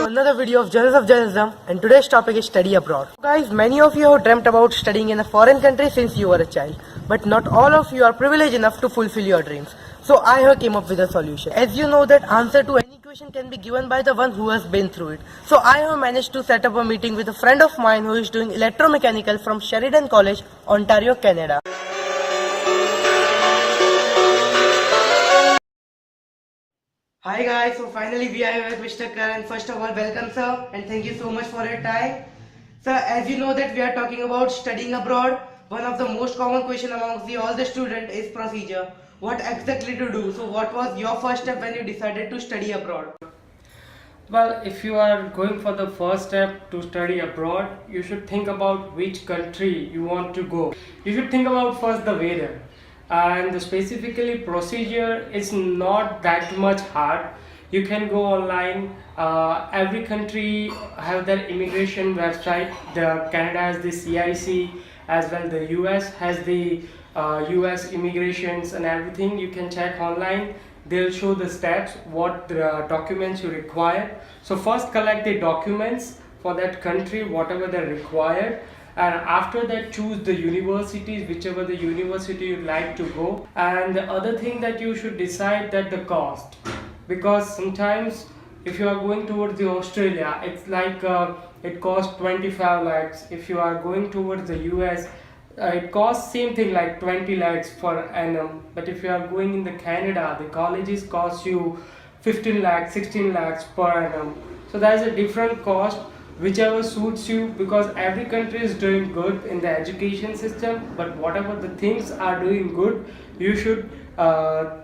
another video of Journals of Journalism, and today's topic is study abroad. Guys, many of you have dreamt about studying in a foreign country since you were a child, but not all of you are privileged enough to fulfill your dreams. So I have came up with a solution. As you know that answer to any question can be given by the one who has been through it. So I have managed to set up a meeting with a friend of mine who is doing electromechanical from Sheridan College, Ontario, Canada. Hi guys, so finally we are here with Mr. Karan. First of all, welcome sir, and thank you so much for your time. Sir, as you know that we are talking about studying abroad, one of the most common question amongst all the students is procedure. What exactly to do? So what was your first step when you decided to study abroad? Well, if you are going for the first step to study abroad, you should think about which country you want to go. You should think about first the weather. And specifically procedure is not that much hard. You can go online. Every country have their immigration website. The Canada has the CIC, as well the US has the US immigrations and everything. You can check online. They'll show the steps, what documents you require. So first collect the documents for that country, whatever they're required, and after that choose the universities, whichever the university you'd like to go. And the other thing that you should decide that the cost, because sometimes if you are going towards the Australia, it's like it costs 25 lakhs. If you are going towards the US, it costs same thing like 20 lakhs per annum. But if you are going in the Canada, the colleges cost you 15 lakhs, 16 lakhs per annum. So there is a different cost, whichever suits you, because every country is doing good in the education system, but whatever the things are doing good, you should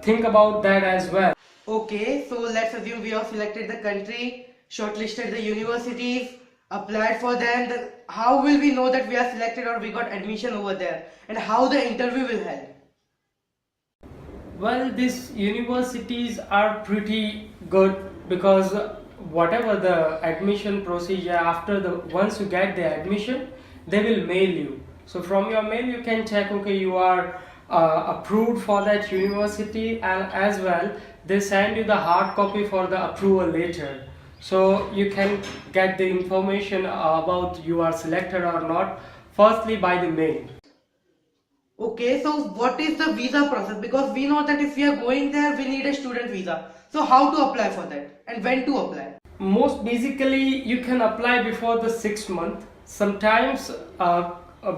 think about that as well. Okay, so let's assume we have selected the country, shortlisted the universities, applied for them. Then how will we know that we are selected or we got admission over there, and how the interview will held? Well, these universities are pretty good, because whatever the admission procedure, after the once you get the admission, they will mail you. So from your mail you can check, okay, you are approved for that university, and as well they send you the hard copy for the approval letter. So you can get the information about you are selected or not, firstly by the mail. Okay, so what is the visa process? Because we know that if we are going there, we need a student visa. So how to apply for that and when to apply? Most basically, you can apply before the 6th month. Sometimes,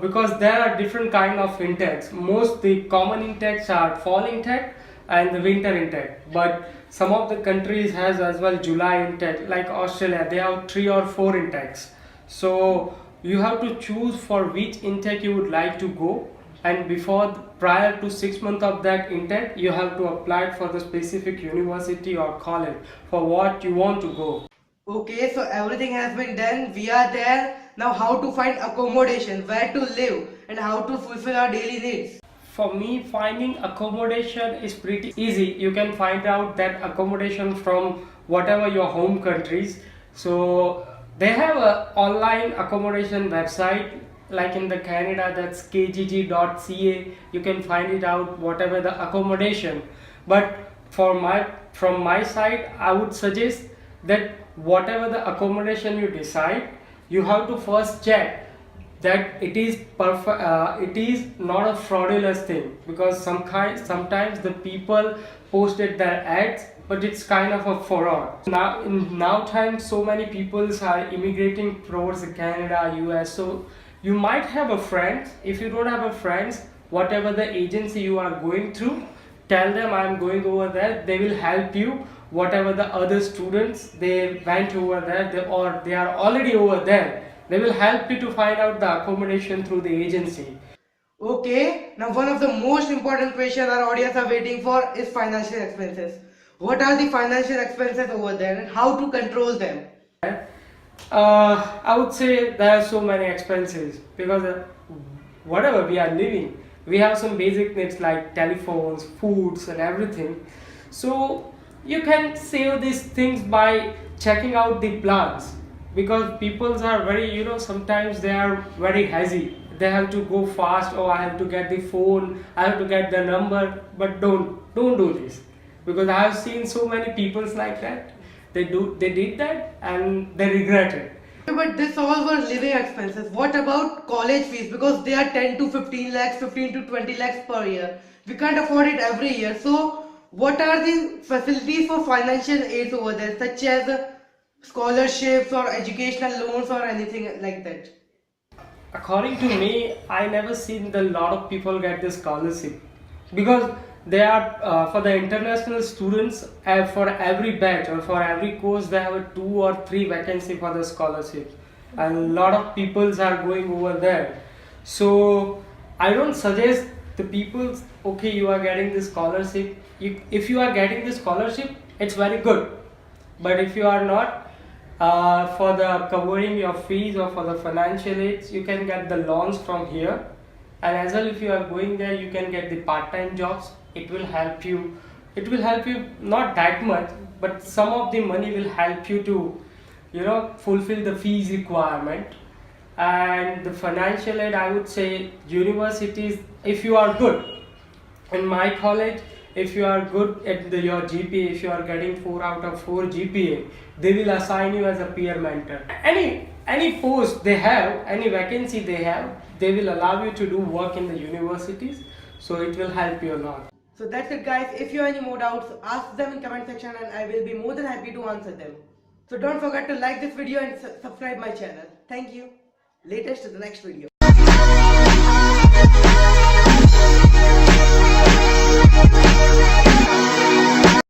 because there are different kind of intakes. Most the common intakes are fall intake and the winter intake. But some of the countries has as well July intake. Like Australia, they have 3 or 4 intakes. So you have to choose for which intake you would like to go. And prior to 6 months of that intake, you have to apply for the specific university or college for what you want to go. Okay, so everything has been done. We are there. Now how to find accommodation, where to live, and how to fulfill our daily needs? For me, finding accommodation is pretty easy. You can find out that accommodation from whatever your home countries. So they have a online accommodation website. Like in the Canada, that's kgg.ca. You can find it out whatever the accommodation. But from my side, I would suggest that whatever the accommodation you decide, you have to first check that it is perfect. It is not a fraudulent thing, because sometimes the people posted their ads, but it's kind of a fraud. Now in time, so many people are immigrating towards Canada, US. So you might have a friend. If you don't have a friend, whatever the agency you are going through, tell them I am going over there. They will help you. Whatever the other students, they went over there, or they are already over there, they will help you to find out the accommodation through the agency. Okay, now one of the most important questions our audience are waiting for is financial expenses. What are the financial expenses over there and how to control them? I would say there are so many expenses, because whatever we are living, we have some basic needs like telephones, foods and everything. So you can save these things by checking out the plans, because people are very, sometimes they are very hazy. They have to go fast. Oh, I have to get the phone, I have to get the number. But don't do this, because I have seen so many peoples like that. They did that and they regret it. But this all were living expenses. What about college fees? Because they are 10 to 15 lakhs, 15 to 20 lakhs per year. We can't afford it every year. So, what are the facilities for financial aids over there, such as scholarships or educational loans or anything like that? According to me, I never seen the lot of people get this scholarship because they are for the international students, for every batch or for every course they have a 2 or 3 vacancy for the scholarship, and a lot of peoples are going over there. So I don't suggest the people, okay, you are getting this scholarship. If you are getting this scholarship, it's very good, but if you are not, for the covering your fees or for the financial aids, you can get the loans from here. And as well, if you are going there, you can get the part-time jobs. It will help you. It will help you not that much, but some of the money will help you to, fulfill the fees requirement. And the financial aid, I would say, universities, if you are good in my college, if you are good at your GPA, if you are getting 4 out of 4 GPA, they will assign you as a peer mentor. Any post they have, any vacancy they have, they will allow you to do work in the universities. So it will help you a lot. So that's it, guys. If you have any more doubts, ask them in comment section and I will be more than happy to answer them. So don't forget to like this video and subscribe my channel. Thank you. Latest to the next video.